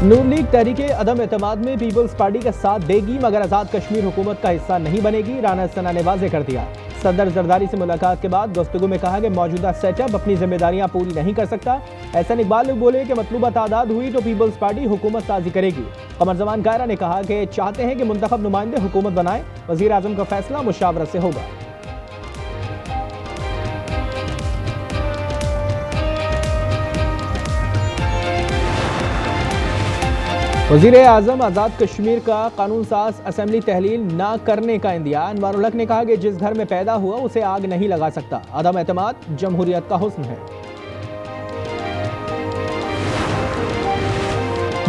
नून league Tehreek-e अदम एतमाद में peoples party का साथ देगी मगर आजाद कश्मीर हुकूमत का हिस्सा नहीं बनेगी। राना सना ने वाजे कर दिया। सदर जरदारी से मुलाकात के बाद गुफ्तगू में कहा कि मौजूदा सेटअप अपनी जिम्मेदारियां पूरी नहीं कर सकता। एहसन इकबाल बोले कि मतलूबा तादाद हुई तो पीपल्स पार्टी हुकूमत साजी करेगी। कमर जमान कायरा ने कहा कि चाहते हैं कि मुंतखब नुमाइंदे हुकूमत बनाए। वजीर आजम का फैसला मुशावरत से होगा। वज़ीर आज़म आज़ाद कश्मीर का कानून साज असेंबली तहलील न करने का इंदिया। अनवारुल हक ने कहा कि जिस घर में पैदा हुआ उसे आग नहीं लगा सकता। अदम एतमाद जमहूरियत का हुस्न है।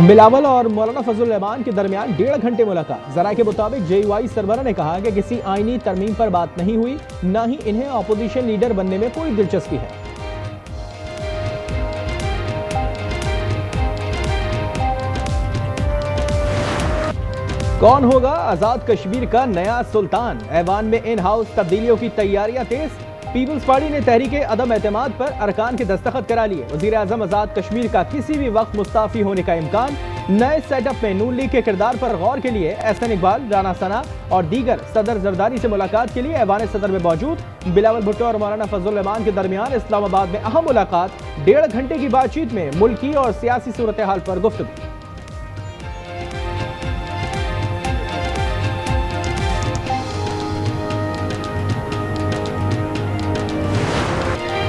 बिलावल और मौलाना फजलुर रहमान के दरमियान 1.5 घंटे मुलाकात। जरा के मुताबिक JUI सरबरा ने कहा कि किसी आईनी तरमीम पर बात नहीं हुई, न ही इन्हें अपोजिशन लीडर बनने में कोई दिलचस्पी है। कौन होगा आजाद कश्मीर का नया सुल्तान? ऐवान में इन हाउस तब्दीलियों की तैयारियां तेज। पीपल्स पार्टी ने तहरीके अदम एतमाद पर अरकान के दस्तखत करा लिए। वजीर आजम आजाद कश्मीर का किसी भी वक्त मुस्ताफी होने का इम्कान। नए सेटअप में नून लीग के किरदार पर गौर के लिए एहसन इकबाल, राना सना और दीगर सदर जरदारी से मुलाकात के लिए ऐवान सदर में मौजूद। बिलावल भुट्टो और मौलाना फजलुर रहमान के दरमियान इस्लामाबाद में अहम मुलाकात। 1.5 घंटे की बातचीत में मुल्की और सियासी सूरत हाल पर गुफ्तगू।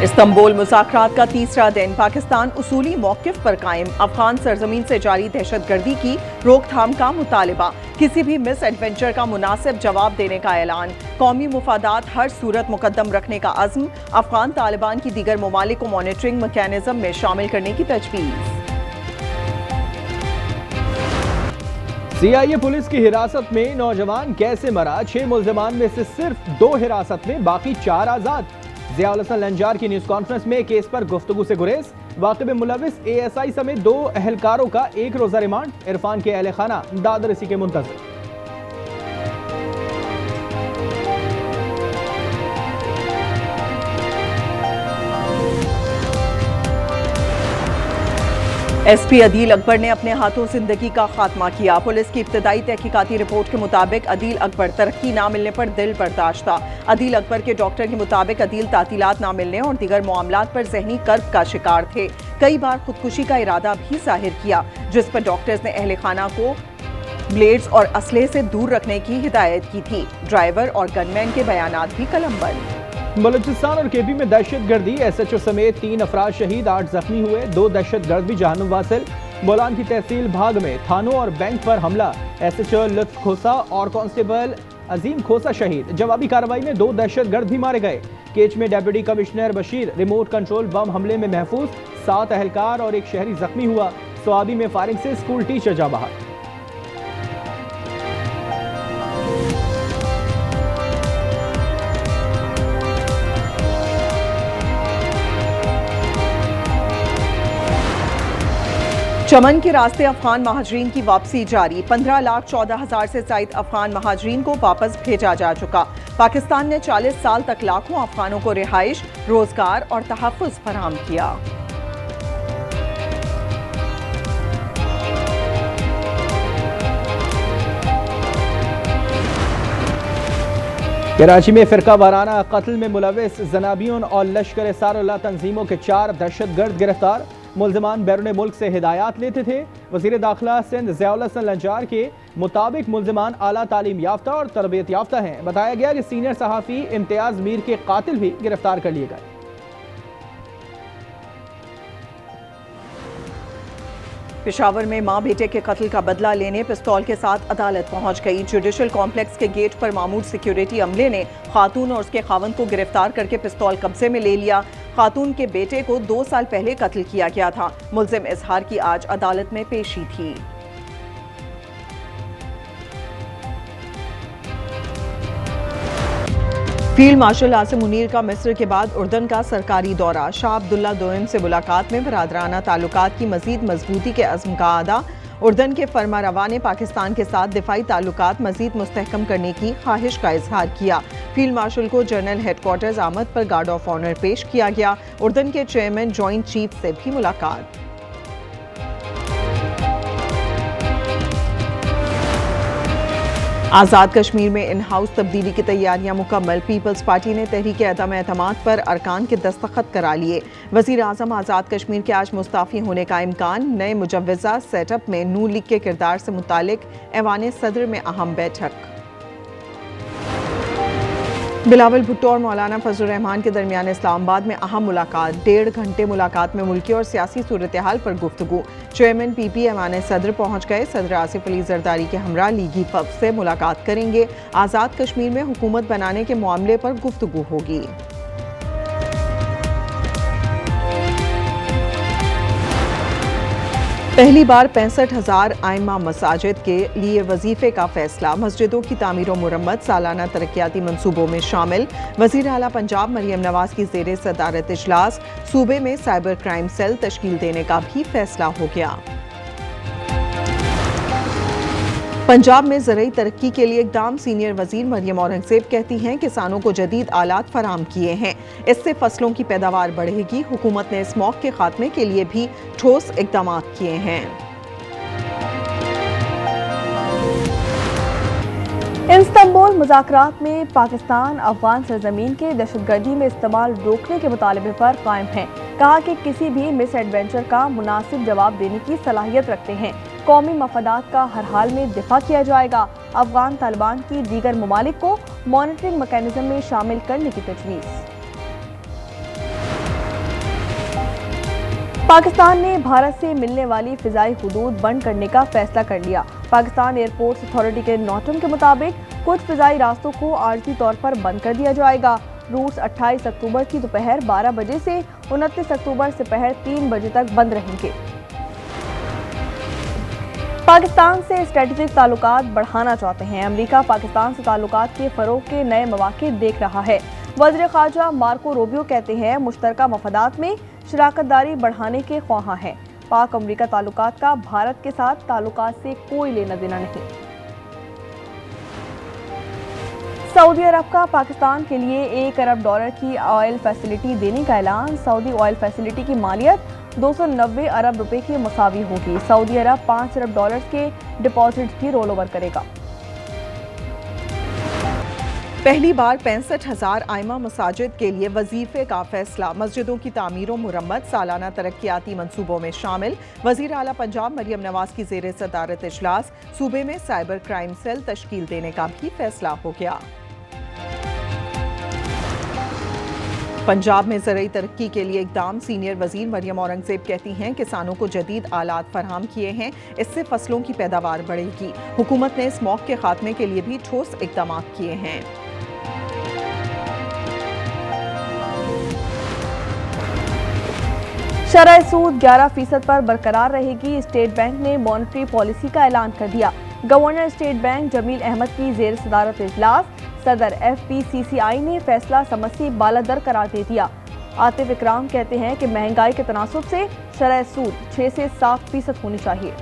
इस्तांबुल मुज़ाकरात का तीसरा दिन। पाकिस्तान उसूली मौक़िफ़ पर कायम। अफगान सरजमीन से जारी दहशतगर्दी की रोकथाम का मुतालिबा। किसी भी मिस एडवेंचर का मुनासिब जवाब देने का ऐलान। कौमी मुफादात हर सूरत मुकद्दम रखने का अज़्म। अफगान तालिबान की दीगर ममालिक को मॉनिटरिंग मैकेनिज्म में शामिल करने की तजवीज़। CIA पुलिस की हिरासत में नौजवान कैसे मरा? 6 मुल्ज़िमान में से सिर्फ 2 हिरासत में, बाकी 4 आज़ाद। ज़ियाउल हसन लंजार की न्यूज़ कॉन्फ्रेंस में केस पर गुफ्तगू से गुरेज। वाक़े में मुलविस ASI समेत 2 अहलकारों का 1 रोज़ा रिमांड। इरफान के अहल खाना दादरसी के मुंतज़िर। SP अदील अकबर ने अपने हाथों जिंदगी का खात्मा किया। पुलिस की इब्तदाई तहकीकाती रिपोर्ट के मुताबिक अदील अकबर तरक्की ना मिलने पर दिल बर्दाश्त था। अदील अकबर के डॉक्टर के मुताबिक अदील तातीलात ना मिलने और दीगर मामलात पर जहनी कर्ब का शिकार थे। कई बार खुदकुशी का इरादा भी जाहिर किया, जिस पर डॉक्टर्स ने अहले खाना को ब्लेड्स और असले से दूर रखने की हिदायत की थी। ड्राइवर और गनमैन के बयानात भी कलमबंद। बलूचिस्तान और KP में दहशतगर्दी। SHO समेत 3 अफराद शहीद, 8 जख्मी हुए। 2 दहशतगर्द भी जहन्नुम वासिल। बोलान की तहसील भाग में थानों और बैंक पर हमला। SHO लुत्फ खोसा और कांस्टेबल अजीम खोसा शहीद। जवाबी कार्रवाई में 2 दहशतगर्द भी मारे गए। केच में deputy commissioner Bashir remote control bomb हमले में महफूज। 7 अहलकार और 1 शहरी जख्मी हुआ। स्वाबी में फायरिंग से स्कूल टीचर जा बहाल। चमन के रास्ते अफगान महाजरीन की वापसी जारी। 15,14,000 से ज़ायद अफगान महाजरीन को वापस भेजा जा चुका। पाकिस्तान ने 40 साल तक लाखों अफगानों को रिहाइश, रोजगार और तहफ़्फ़ुज़ फराहम किया। कराची में फ़िरका वाराना कत्ल में मुलविस जनाबियों और लश्कर सारुल्लाह तंजीमों के 4 दहशतगर्द गिरफ्तार। मुल्ज़िमान बैरून मुल्क से हिदायत लेते थे। वज़ीर दाखिला सिंध ज़ियाउल हसन लंजार के मुताबिक मुल्ज़िमान आला तालीम याफ्ता और तरबियत याफ्ता हैं। बताया गया कि सीनियर सहाफ़ी इम्तियाज़ मीर के कातिल भी गिरफ्तार कर लिए गए। पेशावर में मां बेटे के कत्ल का बदला लेने पिस्तौल के साथ अदालत पहुंच गई। जुडिशल कॉम्प्लेक्स के गेट पर मामूर सिक्योरिटी अमले ने खातून और उसके खावंद को गिरफ्तार करके पिस्तौल कब्जे में ले लिया। खातून के बेटे को 2 साल पहले कत्ल किया गया था। मुल्जिम इजहार की आज अदालत में पेशी थी। फील्ड मार्शल आसिम मुनीर का मिस्र के बाद उर्दन का सरकारी दौरा। शाह अब्दुल्ला दोयम से मुलाकात में बरादराना ताल्लुकात की मजीद मजबूती के अज़्म का आदा। उर्दन के फरमारवा ने पाकिस्तान के साथ दिफाई ताल्लुकात मजीद मुस्तहकम करने की ख्वाहिश का इजहार किया। फील्ड मार्शल को जनरल हेडक्वार्टर्स आमद पर गार्ड ऑफ ऑनर पेश किया गया। उर्दन के चेयरमैन जॉइंट चीफ से भी मुलाकात। आज़ाद कश्मीर में इन हाउस तब्दीली की तैयारियां मुकम्मल। पीपल्स पार्टी ने तहरीक अदम एतमाद पर अरकान के दस्तखत करा लिए। वज़ीर आज़म आज़ाद कश्मीर के आज मुस्ताफ़ी होने का इम्कान। नए मुजव्वज़ा सेटअप में नून लीग के किरदार से मुतालिक ऐवान सदर में अहम बैठक। बिलावल भुट्टो और मौलाना फजलुर रहमान के दरमियान इस्लामाबाद में अहम मुलाकात। 1.5 घंटे मुलाकात में मुल्की और सियासी सूरत हाल पर गुफ्तगू। चेयरमैन पीपी ऐवान सदर पहुंच गए। सदर आसिफ अली जरदारी के हमरा लीगी वफ़द से मुलाकात करेंगे। आज़ाद कश्मीर में हुकूमत बनाने के मामले पर गुफ्तगू होगी। पहली बार 65,000 आइमा मसाजिद के लिए वजीफे का फैसला। मस्जिदों की तामीर और मुरम्मत सालाना तरक्याती मंसूबों में शामिल। वज़ीर आला पंजाब मरियम नवाज की ज़ेरे सदारत इजलास। सूबे में साइबर क्राइम सेल तश्कील देने का भी फैसला हो गया। पंजाब में ज़रूरी तरक्की के लिए इक़दाम। सीनियर वज़ीर मरियम औरंगज़ेब कहती हैं किसानों को जदीद आलात फराम किए हैं, इससे फसलों की पैदावार बढ़ेगी। हुकूमत ने स्मॉग के खात्मे के लिए भी ठोस इक़दाम किए हैं। इस्तांबुल मुज़ाकरात में पाकिस्तान अफगान सरजमीन के दहशतगर्दी में इस्तेमाल रोकने के मुतालबे पर कायम है। कहा कि किसी भी मिस एडवेंचर का मुनासिब जवाब देने की सलाहियत रखते हैं। कौमी मफादात का हर हाल में दिफा किया जाएगा। अफगान तालिबान की दीगर ममालिक को मॉनिटरिंग मैकेनिज्म में शामिल करने की तजवीज़। पाकिस्तान ने भारत से मिलने वाली फ़िज़ाई हुदूद बंद करने का फैसला कर लिया। पाकिस्तान एयरपोर्ट्स अथॉरिटी के नोटम के मुताबिक कुछ फ़िज़ाई रास्तों को आर्जी तौर पर बंद कर दिया जाएगा। रूट्स 28 अक्टूबर की दोपहर 12 बजे से 29 अक्टूबर दोपहर 3 बजे तक बंद रहेंगे। पाकिस्तान से स्ट्रेटेजिक ताल्लुकात बढ़ाना चाहते हैं। अमेरिका पाकिस्तान से ताल्लुकात के फ़रोग़ के नए मौक़े देख रहा है। वज़ीर ख़ारजा मार्को रूबियो कहते हैं मुश्तरका मफादात में शराकतदारी बढ़ाने के ख्वाहां हैं। पाक अमेरिका ताल्लुकात का भारत के साथ ताल्लुकात से कोई लेना देना नहीं। सऊदी अरब का पाकिस्तान के लिए $1 अरब की ऑयल फैसिलिटी देने का ऐलान। सऊदी ऑयल फैसिलिटी की मालियत 290 अरब रुपए के मुसावी होगी। सऊदी अरब $5 अरब के डिपॉजिट भी रोल ओवर करेगा। पहली बार 65,000 आइमा मसाजिद के लिए वजीफे का फैसला। मस्जिदों की तामीर और मुरम्मत सालाना तरक्याती मंसूबों में शामिल। वज़ीर आला पंजाब मरियम नवाज की ज़ेरे सदारत इजलास। सूबे में साइबर क्राइम सेल तश्कील देने का भी फैसला हो गया। पंजाब में ज़रूरी तरक्की के लिए इक़दाम। सीनियर वज़ीर मरियम औरंगज़ेब कहती हैं किसानों को जदीद आलात फराहम किए हैं, इससे फसलों की पैदावार बढ़ेगी। हुकूमत ने स्मॉग के खात्मे के लिए भी ठोस इक़दाम किए हैं। शरह सूद 11% पर बरकरार रहेगी। स्टेट बैंक ने मॉनेटरी पॉलिसी का ऐलान कर दिया। Governor State Bank Jamil Ahmad की ज़ेर सदारत इजलास। सदर FPCCI ने फैसला समझ से बालादर करार दे दिया। आतिफ इकराम कहते हैं कि महंगाई के तनासुब से शरह सूद 6 से 7% होनी चाहिए।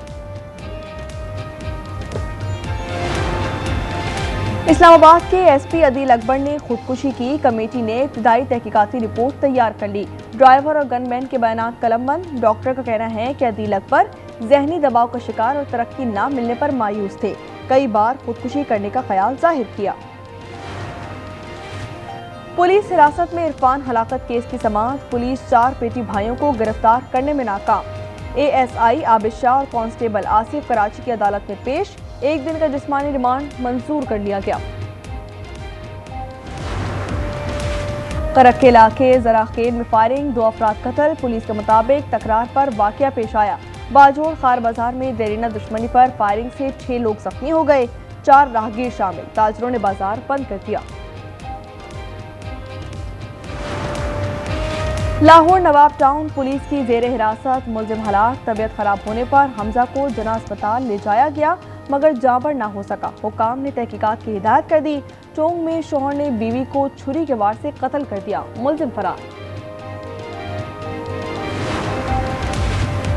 इस्लामाबाद के SP अदील अकबर ने खुदकुशी की। कमेटी ने इब्तदाई तहकीकाती रिपोर्ट तैयार कर ली। ड्राइवर और गनमैन के बयान कलमबंद। डॉक्टर का कहना है कि अदील अकबर जहनी दबाव का शिकार और तरक्की न मिलने पर मायूस थे। कई बार खुदकुशी करने का ख्याल जाहिर किया। पुलिस हिरासत में इरफान हलाकत केस की समाअत। पुलिस 4 पेटी भाइयों को गिरफ्तार करने में नाकाम। ASI आबिद शाह और कांस्टेबल आसिफ कराची की अदालत में पेश। 1 दिन का जिस्मानी रिमांड मंजूर कर लिया गया। करक के इलाके जराखेल में फायरिंग, 2 अफराद कत्ल। पुलिस के मुताबिक तकरार पर वाकया पेश आया। बाजोड़ खार बाजार में देरीना दुश्मनी पर फायरिंग से 6 लोग जख्मी हो गए, 4 राहगीर शामिल। ताजरों ने बाजार बंद कर दिया। लाहौर नवाब टाउन पुलिस की जेर हिरासत। मुलजिम हलाक। तबीयत खराब होने पर हमजा को जना अस्पताल ले जाया गया मगर जाबर ना हो सका। हुकाम ने तहकीकात की हिदायत कर दी। चोंग में शोहर ने बीवी को छुरी के वार से कत्ल कर दिया, मुलजिम फरार।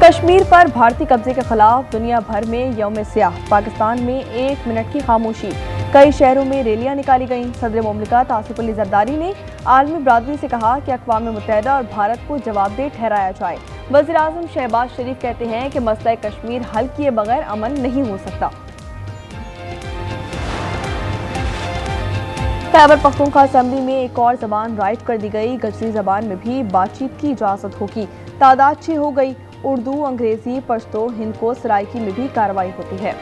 कश्मीर पर भारतीय कब्जे के खिलाफ दुनिया भर में यौम सियाह। पाकिस्तान में 1 मिनट की खामोशी। कई शहरों में रैलियां निकाली गईं। सदर मुमलिकत आसिफ अली जरदारी ने आलमी बरादरी से कहा कि अक़वाम मुत्तहिदा और भारत को जवाबदेह ठहराया जाए। वज़ीर आज़म शहबाज शरीफ कहते हैं कि मसला कश्मीर हल किए बगैर अमन नहीं हो सकता। खैबर पख्तूनख्वा असेंबली में एक और जबान राइट कर दी गई। गजरी जबान में भी बातचीत की इजाजत होगी। तादाद 6 हो गई। उर्दू, अंग्रेजी, पश्तो, हिंदको, सराइकी में भी कार्रवाई होती है।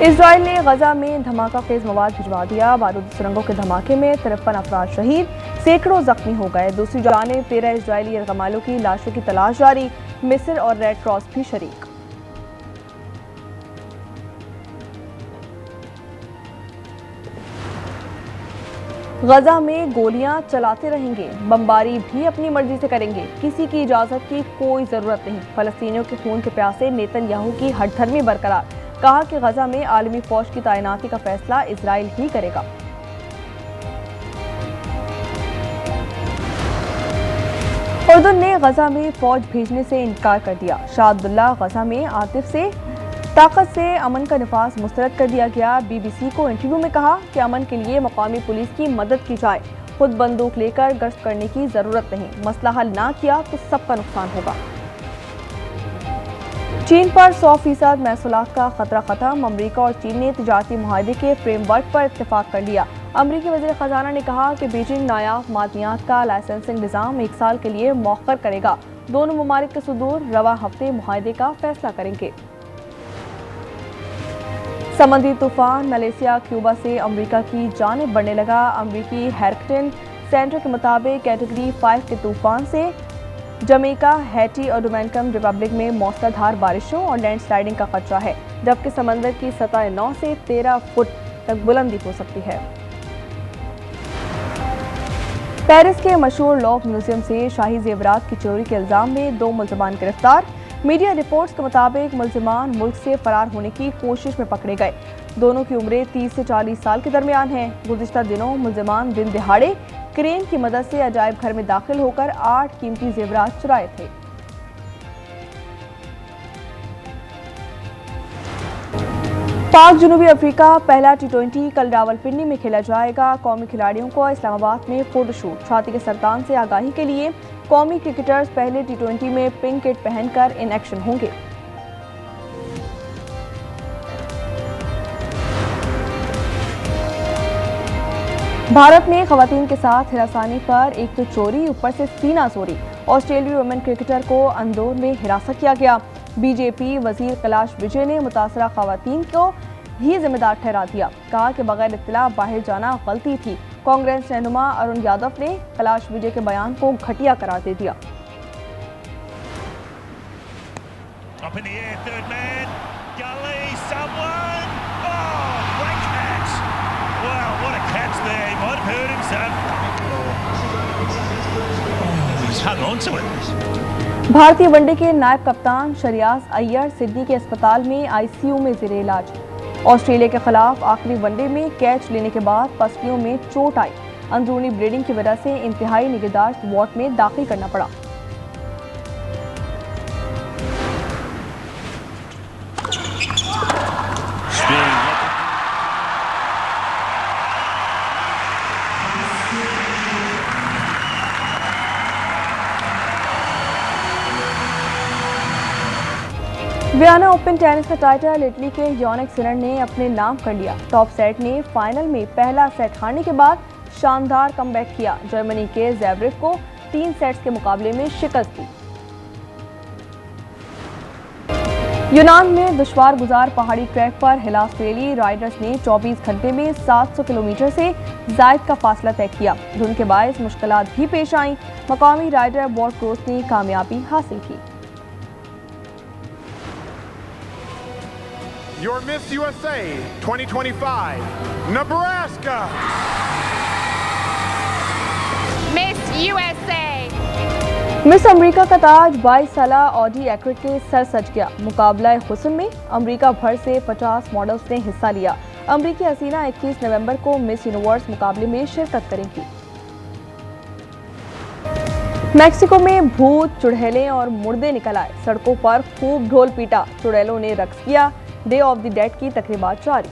इजराइल ने गजा में धमाका खेज मवाद भिजवा दिया। बारूदी सुरंगों के धमाके में 53 अफराद शहीद, सैकड़ों जख्मी हो गए। दूसरी जानिब 13 इजरायली यरगमालों की लाशों की तलाश जारी। मिस्र और रेड क्रॉस भी शरीक। गजा में गोलियां चलाते रहेंगे, बमबारी भी अपनी मर्जी से करेंगे, किसी की इजाजत की कोई जरूरत नहीं। फलस्तीनियों के खून के प्यासे नेतन्याहू की हठधर्मी बरकरार। कहा कि गजा में आलमी फौज की तैनाती का फैसला इजराइल ही करेगा। उर्दू ने गजा में फौज भेजने से इनकार कर दिया। शाह अब्दुल्ला गजा में आतिफ से ताकत से अमन का नफाज मुस्तरद कर दिया गया। बीबीसी को इंटरव्यू में कहा कि अमन के लिए मकामी पुलिस की मदद की जाए, खुद बंदूक लेकर गश्त करने की जरूरत नहीं। मसला हल ना किया तो सबका नुकसान होगा। चीन पर 100% महसूलात का खतरा खत्म। अमरीका और चीन ने तिजारती मुआहदे के फ्रेमवर्क पर इत्तेफाक कर लिया। अमरीकी वज़ीर ख़जाना ने कहा कि बीजिंग नायाब मादनियात का लाइसेंसिंग निज़ाम 1 साल के लिए मौखर करेगा। दोनों ममालिक के सुदूर रवा हफ्ते मुआहदे का फैसला करेंगे। समुद्री तूफान मलेशिया क्यूबा से अमेरिका की जानिब बढ़ने लगा। अमेरिकी हरिकेन सेंटर के मुताबिक कैटेगरी 5 के तूफान से जमैका, हैटी और डोमिनिकन रिपब्लिक में मौसलाधार बारिशों और लैंडस्लाइडिंग का खतरा है, जबकि समंदर की सतह 9 से 13 फुट तक बुलंदी हो सकती है। पेरिस के मशहूर लॉव म्यूजियम से शाही जेवरात की चोरी के इल्जाम में 2 मुलजमान गिरफ्तार। मीडिया रिपोर्ट्स के मुताबिक मुलजिमान मुल्क से फरार होने की कोशिश में पकड़े गए। दोनों की उम्रें 30 से 40 साल के दरमियान हैं। गुज़िश्ता दिनों मुलजिमान दिन दिहाड़े क्रेन की मदद से अजायब घर में दाखिल होकर 8 कीमती जेवरात चुराए थे। पाक जनूबी अफ्रीका पहला T20 कल रावलपिंडी में खेला जाएगा। कौमी खिलाड़ियों को इस्लामाबाद में फोटोशूट। छाती के सरतान से आगाही के लिए कौमी क्रिकेटर्स पहले T20 में पिंक किट पहनकर इन एक्शन होंगे। भारत में खवातीन के साथ हिरासानी पर एक तो चोरी, ऊपर से सीना चोरी। ऑस्ट्रेलियाई वुमेन क्रिकेटर को अंदौर में हिरासत किया गया। बीजेपी वजीर कैलाश विजय ने मुतासरा खवातीन को ही जिम्मेदार ठहरा दिया। कहा कि बगैर इत्तला बाहर जाना गलती थी। कांग्रेस रहनुमा अरुण यादव ने कैलाश विजय के बयान को घटिया करार दे दिया। भारतीय वनडे के नायब कप्तान शरियाज अय्यर सिडनी के अस्पताल में आईसीयू में ज़ेरे इलाज। ऑस्ट्रेलिया के खिलाफ आखिरी वनडे में कैच लेने के बाद पसलियों में चोट आई। अंदरूनी ब्लीडिंग की वजह से इंतहाई निगहदाश्त वार्ड में दाखिल करना पड़ा। वियना ओपन टेनिस का टाइटल इटली के यानिक सिनर ने अपने नाम कर लिया। टॉप सेट ने फाइनल में पहला सेट हारने के बाद शानदार कमबैक किया। जर्मनी के ज़ेवरेव को 3 सेट्स के मुकाबले में शिकस्त दी। यूनान में दुश्वार गुजार पहाड़ी ट्रैक पर हिला ऑस्ट्रेलियाई राइडर्स ने 24 घंटे में 700 किलोमीटर से जायद का फासला तय किया। धुंध के बायस मुश्किलात भी पेश आईं। मकामी राइडर बॉट क्रोस ने कामयाबी हासिल की। Your Miss USA 2025, Nebraska. Miss USA. Miss America का ताज 22 साला ऑडी एक्रेट के सर सज गया। मुकाबला हुस्न में अमेरिका भर से 50 मॉडल्स ने हिस्सा लिया। अमेरिकी हसीना 21 नवंबर को मिस यूनिवर्स मुकाबले में शिरकत करेंगी। मैक्सिको में भूत, चुड़ैलें और मुर्दे निकल आए। सड़कों पर खूब ढोल पीटा, चुड़ैलों ने रक्स किया। डे ऑफ द डेड की तकरीबात जारी।